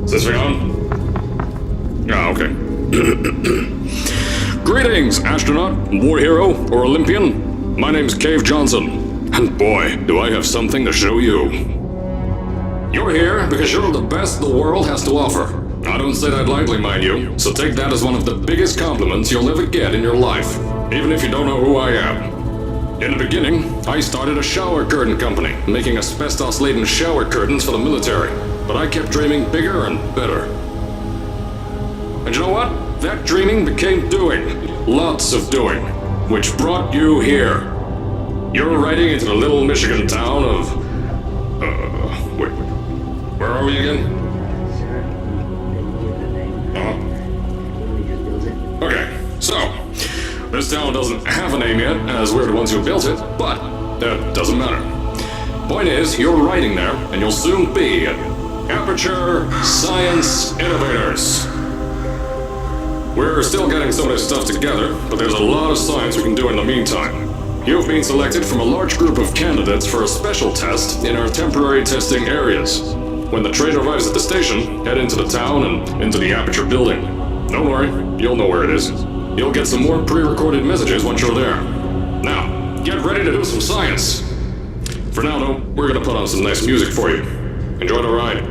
Is this thing on? Ah, okay. Greetings, astronaut, war hero, or Olympian. My name's Cave Johnson, and boy, do I have something to show you. You're here because you're the best the world has to offer. I don't say that lightly, mind you, so take that as one of the biggest compliments you'll ever get in your life, even if you don't know who I am. In the beginning, I started a shower curtain company, making asbestos-laden shower curtains for the military, but I kept dreaming bigger and better. And you know what? That dreaming became doing. Lots of doing. Which brought you here. You're riding into the little Michigan town of... wait. Where are we again? Okay, so... this town doesn't have a name yet, as we're the ones who built it, but that doesn't matter. Point is, you're riding there, and you'll soon be at Aperture Science Innovators. We're still getting some of this stuff together, but there's a lot of science we can do in the meantime. You've been selected from a large group of candidates for a special test in our temporary testing areas. When the train arrives at the station, head into the town and into the Aperture building. Don't worry, you'll know where it is. You'll get some more pre-recorded messages once you're there. Now, get ready to do some science. For now, though, we're gonna put on some nice music for you. Enjoy the ride.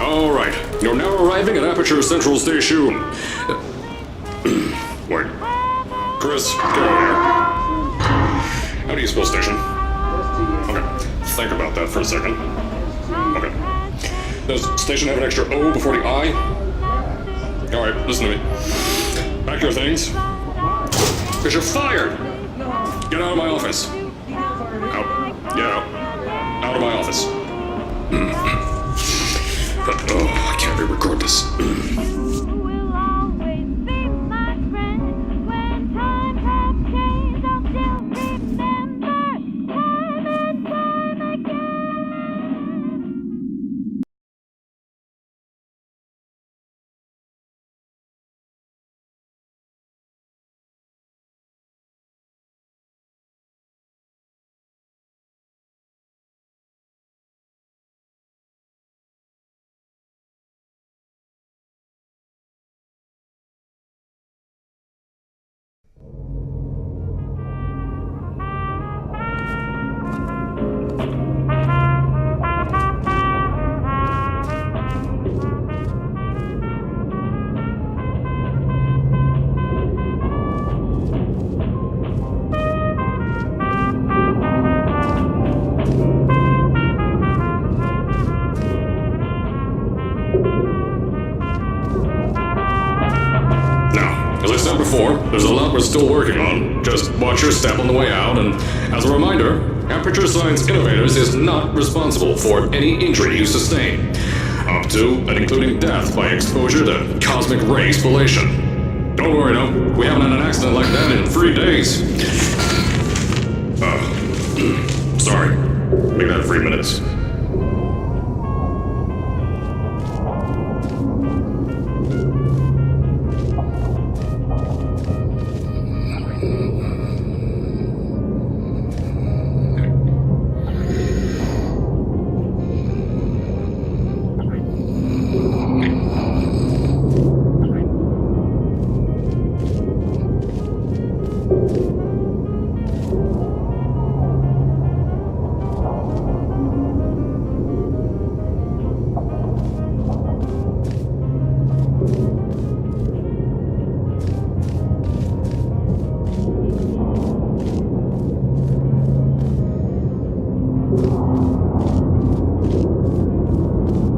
Alright, you're now arriving at Aperture Central Station. Wait. Chris, get over here. How do you spell station? Okay, think about that for a second. Okay. Does station have an extra O before the I? Alright, listen to me. Pack your things. Because you're fired! Get out of my office. Out. Get out. Out of my office. Oh, I can't re-record this. Before, there's a lot we're still working on. Just watch your step on the way out, and as a reminder, Aperture Science Innovators is not responsible for any injury you sustain, up to and including death by exposure to cosmic ray spallation. Don't worry, no, we haven't had an accident like that in 3 days. Sorry, make that 3 minutes.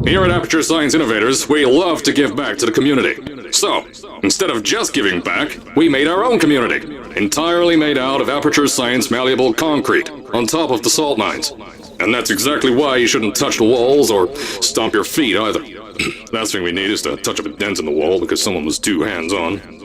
Here at Aperture Science Innovators, we love to give back to the community. So, instead of just giving back, we made our own community, entirely made out of Aperture Science malleable concrete, on top of the salt mines. And that's exactly why you shouldn't touch the walls or stomp your feet either. Last thing we need is to touch up a dent in the wall because someone was too hands-on.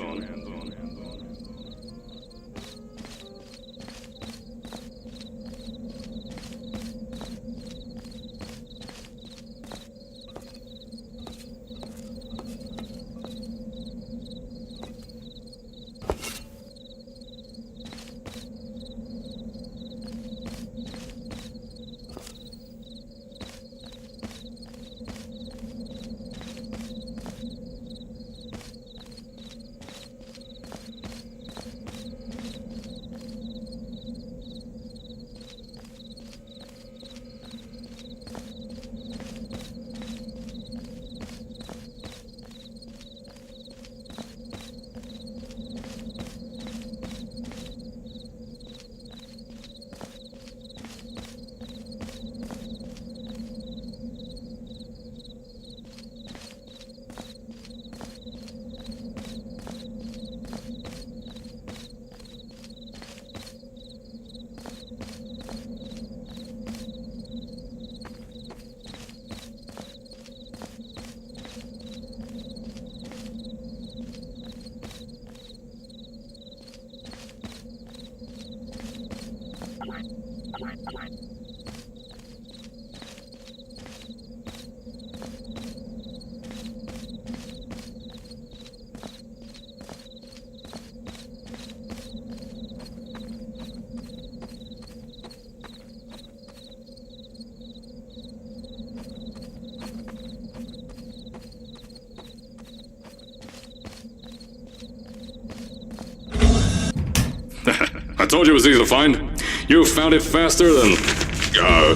I told you it was easy to find. You found it faster than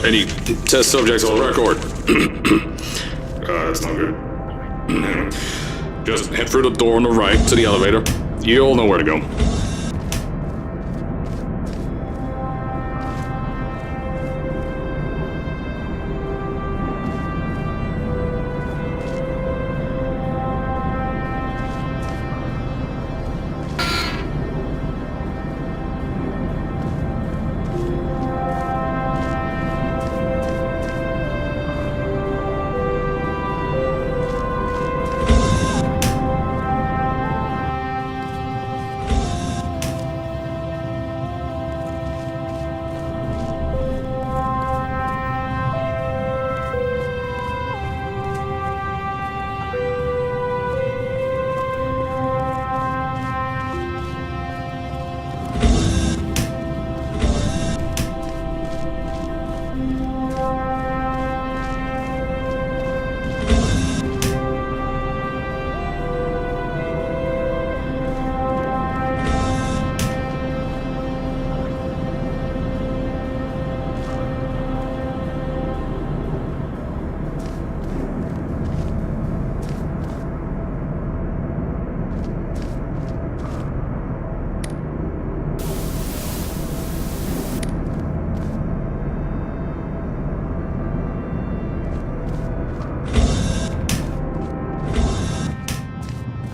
any test subjects on record. That's not good. Just head through the door on the right to the elevator. You'll know where to go.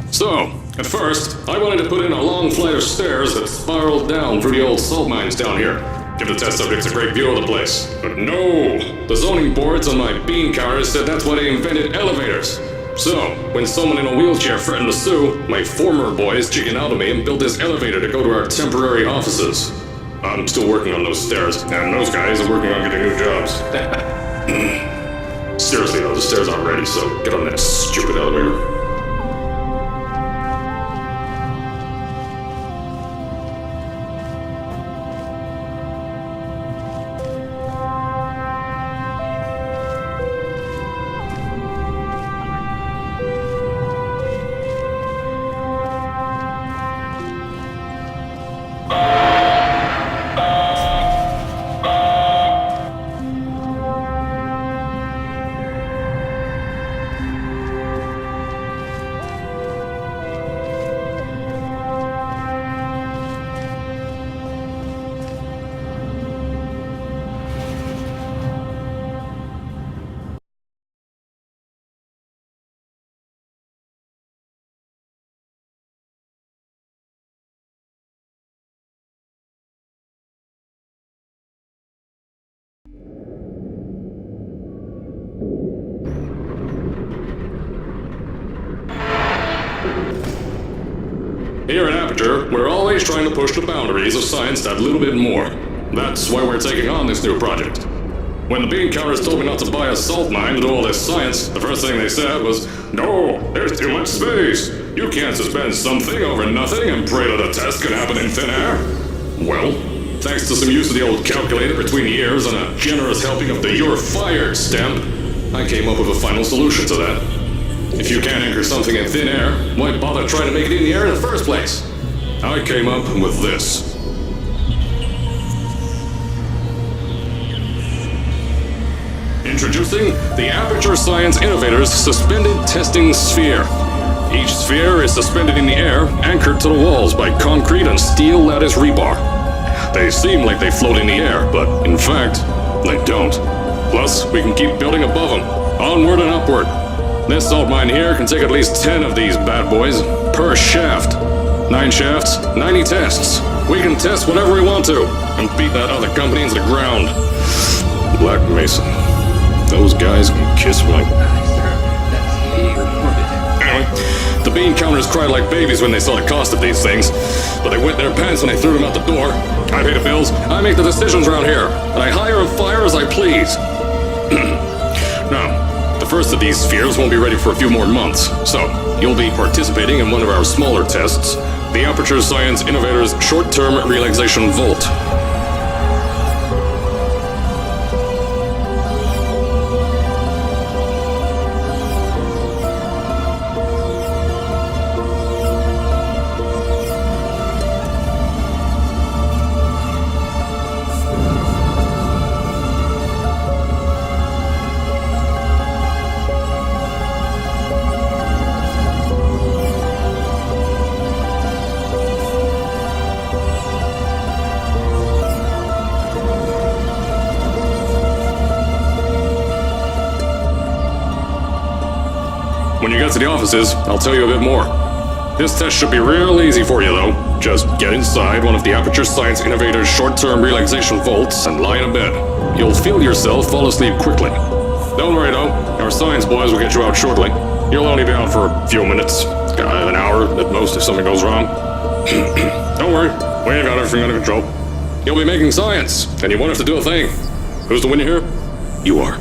So, at first, I wanted to put in a long flight of stairs that spiraled down through the old salt mines down here. Give the test subjects a great view of the place. But no! The zoning boards on my bean counters said that's why they invented elevators. So, when someone in a wheelchair threatened to sue, my former boys chickened out of me and built this elevator to go to our temporary offices. I'm still working on those stairs, and those guys are working on getting new jobs. Seriously though, the stairs aren't ready, so get on that stupid elevator. Here at Aperture, we're always trying to push the boundaries of science that little bit more. That's why we're taking on this new project. When the bean counters told me not to buy a salt mine to do all this science, the first thing they said was, "No, there's too much space. You can't suspend something over nothing and pray that a test can happen in thin air." Well, thanks to some use of the old calculator between the ears and a generous helping of the "you're fired" stamp, I came up with a final solution to that. If you can't anchor something in thin air, why bother trying to make it in the air in the first place? I came up with this. Introducing the Aperture Science Innovators Suspended Testing Sphere. Each sphere is suspended in the air, anchored to the walls by concrete and steel lattice rebar. They seem like they float in the air, but in fact, they don't. Plus, we can keep building above them, onward and upward. This salt mine here can take at least 10 of these bad boys per shaft. 9 shafts, 90 tests. We can test whatever we want to and beat that other company into the ground. Black Mesa. Those guys can kiss my... Anyway, the bean counters cried like babies when they saw the cost of these things, but they wet their pants when they threw them out the door. I pay the bills, I make the decisions around here, and I hire and fire as I please. Now, the first of these spheres won't be ready for a few more months, so you'll be participating in one of our smaller tests, the Aperture Science Innovators Short-Term Relaxation Volt. When you get to the offices, I'll tell you a bit more. This test should be real easy for you, though. Just get inside one of the Aperture Science Innovators short-term relaxation vaults and lie in a bed. You'll feel yourself fall asleep quickly. Don't worry, though. Our science boys will get you out shortly. You'll only be out for a few minutes. An hour at most if something goes wrong. Don't worry. We ain't got everything under control. You'll be making science, and you won't have to do a thing. Who's the winner here? You are.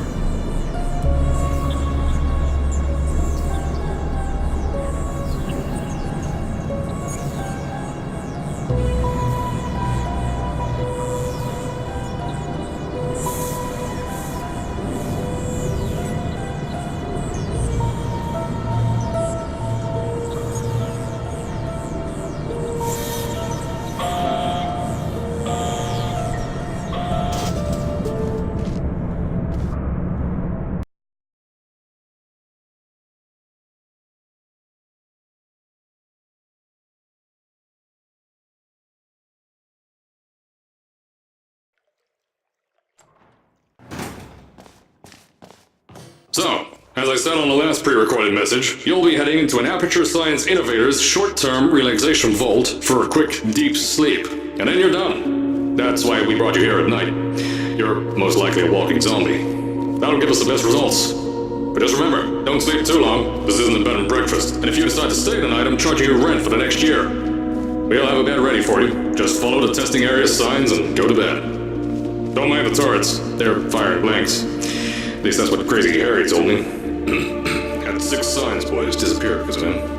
So, as I said on the last pre-recorded message, you'll be heading into an Aperture Science Innovators short-term relaxation vault for a quick, deep sleep. And then you're done. That's why we brought you here at night. You're most likely a walking zombie. That'll give us the best results. But just remember, don't sleep too long. This isn't a bed and breakfast. And if you decide to stay tonight, I'm charging you rent for the next year. We'll have a bed ready for you. Just follow the testing area signs and go to bed. Don't mind the turrets. They're firing blanks. At least that's what Crazy Harry told me. Had 6 science boys disappear because of him.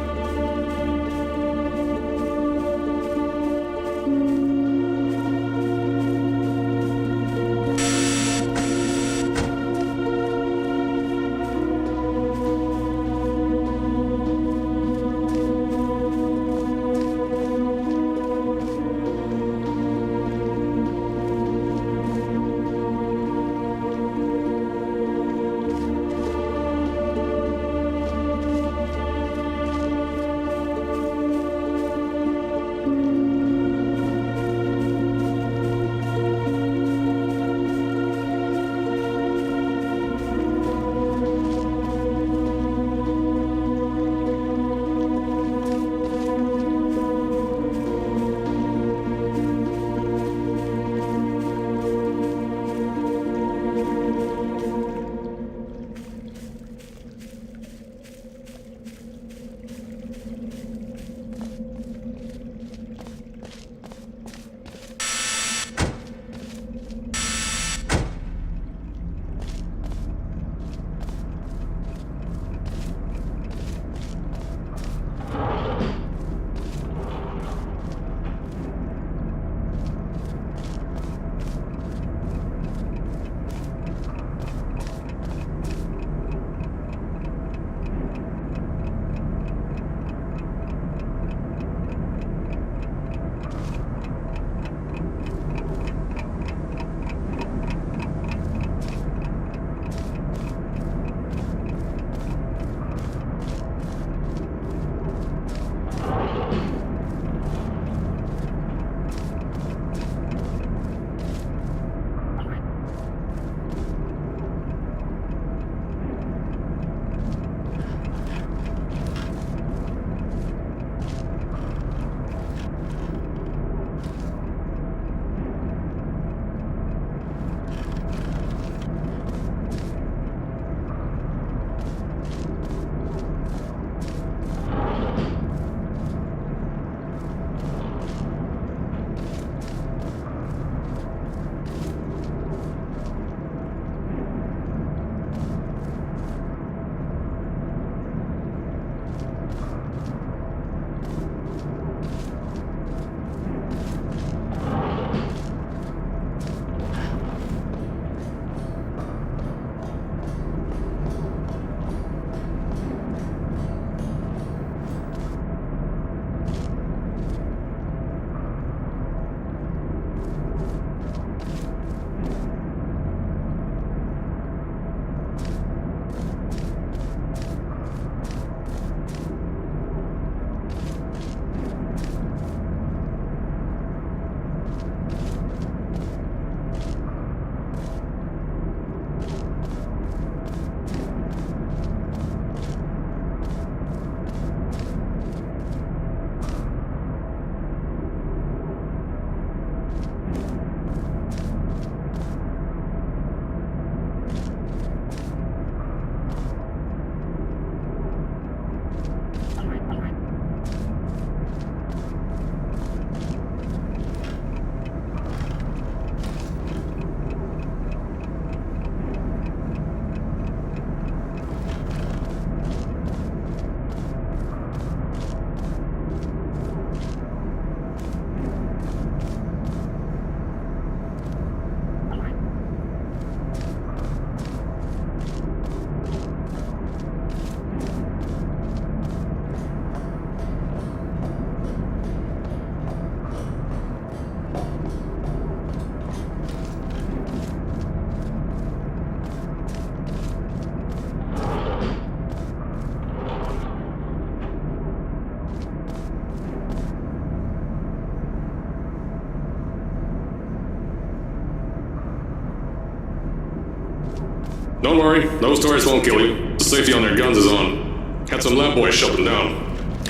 Don't worry, those tourists won't kill you. The safety on their guns is on. Had some lab boys shut them down.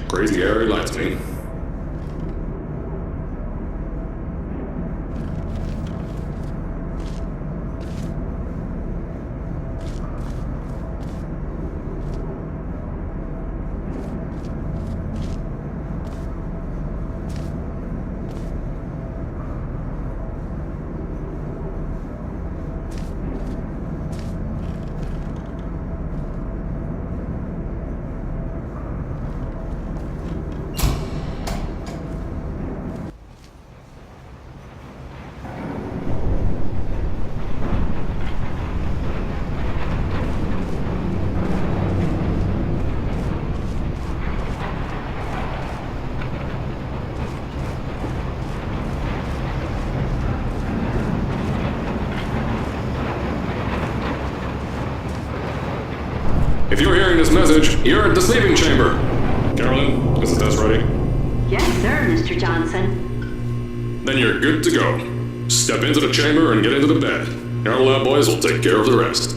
Crazy airy lights, me. If you're hearing this message, you're at the sleeping chamber. Carolyn, is the test ready? Yes, sir, Mr. Johnson. Then you're good to go. Step into the chamber and get into the bed. Our lab boys will take care of the rest.